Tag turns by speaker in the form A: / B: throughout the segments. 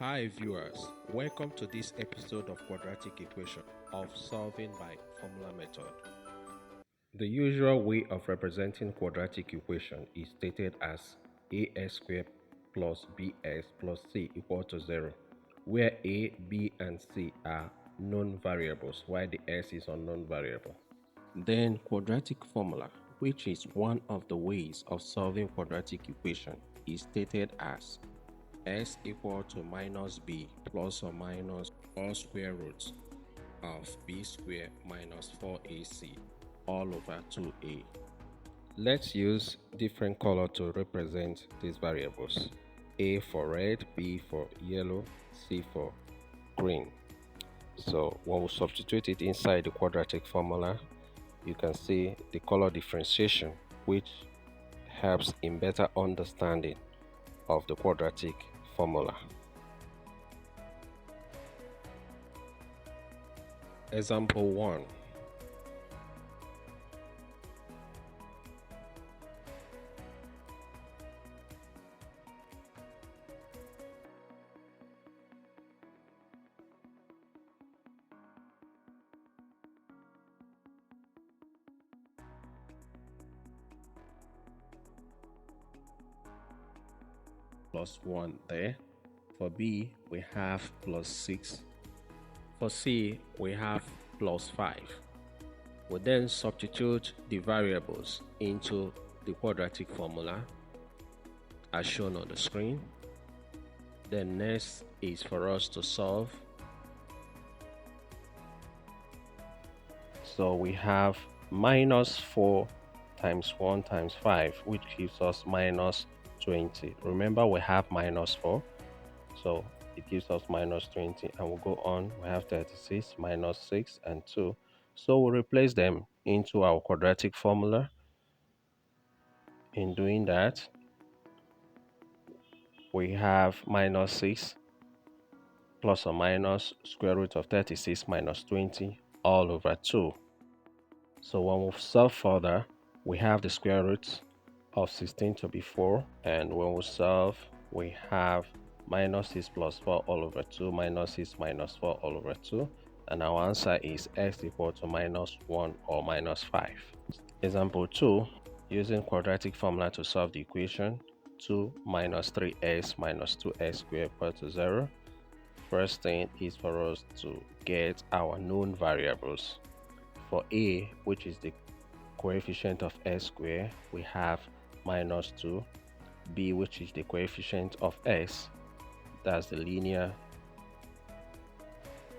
A: Hi viewers, welcome to this episode of Quadratic Equation of solving by formula method. The usual way of representing quadratic equation is stated as ax squared plus bx plus c equal to 0, where a, b and c are known variables while the s is unknown variable. Then quadratic formula, which is one of the ways of solving quadratic equation, is stated as s equal to minus b plus or minus 4 square roots of b squared minus 4ac all over 2a. Let's use different color to represent these variables. A for red, B for yellow, C for green. So when we substitute it inside the quadratic formula, you can see the color differentiation, which helps in better understanding of the quadratic formula. Example 1. Plus 1 there. For B, we have plus 6. For C, we have plus 5. We then substitute the variables into the quadratic formula as shown on the screen. Then next is for us to solve. So we have minus 4 times 1 times 5, which gives us minus 20. Remember, we have minus 4, so it gives us minus 20, and we'll go on. We have 36 minus 6 and 2. So we'll replace them into our quadratic formula. In doing that, we have minus 6 plus or minus square root of 36 minus 20 all over 2. So when we solve further, we have the square root of 16 to be 4, and when we solve, we have minus 6 plus 4 all over 2 minus 6 minus 4 all over 2, and our answer is x equal to minus 1 or minus 5. Example 2, using quadratic formula to solve the equation 2 minus 3x minus 2x squared equal to 0. First thing is for us to get our known variables. For a, which is the coefficient of s squared, we have minus 2. B, which is the coefficient of s, that's the linear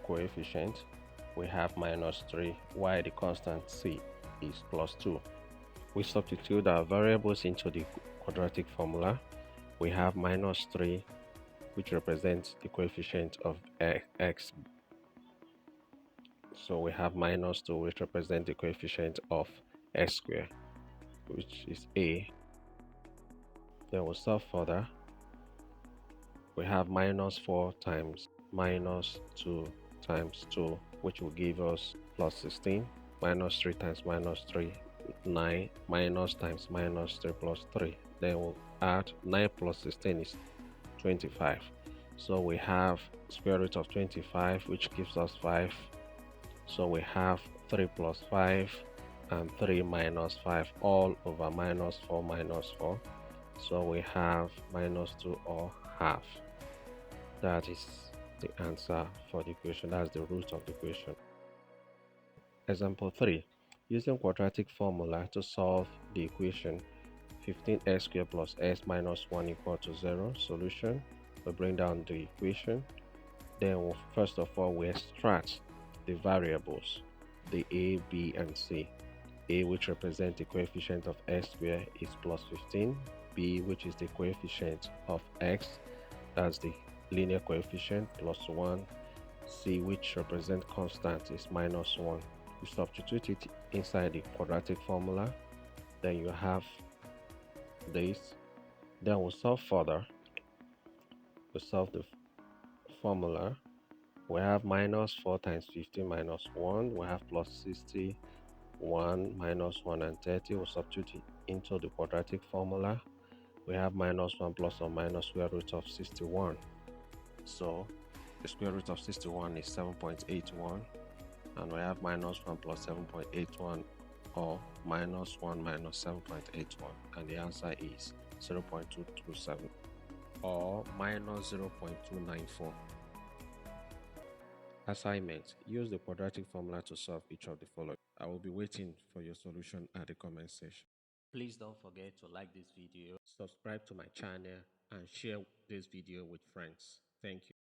A: coefficient, we have minus 3, while the constant c is plus 2. We substitute our variables into the quadratic formula. We have minus 3, which represents the coefficient of x. So we have minus 2, which represents the coefficient of s squared, which is a. Then we'll solve further. We have minus 4 times minus 2 times 2, which will give us plus 16. Minus 3 times minus 3, 9. Minus times minus 3 plus 3. Then we'll add 9 plus 16 is 25. So we have square root of 25, which gives us 5. So we have 3 plus 5 and 3 minus 5 all over minus 4 minus 4. So we have minus 2 or half. That is the answer for the equation. That's the root of the equation. Example 3. Using quadratic formula to solve the equation 15x squared plus s minus 1 equal to 0. Solution. We bring down the equation. Then first of all, we extract the variables, the a, b and c. A, which represents the coefficient of s squared, is plus 15. B, which is the coefficient of x, that's the linear coefficient, plus 1. C, which represents constant, is minus 1. You substitute it inside the quadratic formula, then you have this. Then we'll solve further. We solve the formula. We have minus 4 times 15 minus 1. We have plus 61 minus 1 and 30. We'll substitute it into the quadratic formula. We have minus 1 plus or minus square root of 61. So the square root of 61 is 7.81, and we have minus 1 plus 7.81, or minus 1 minus 7.81, and the answer is 0.227, or minus 0.294. Assignment: use the quadratic formula to solve each of the following. I will be waiting for your solution at the comment section. Please don't forget to like this video, subscribe to my channel, and share this video with friends. Thank you.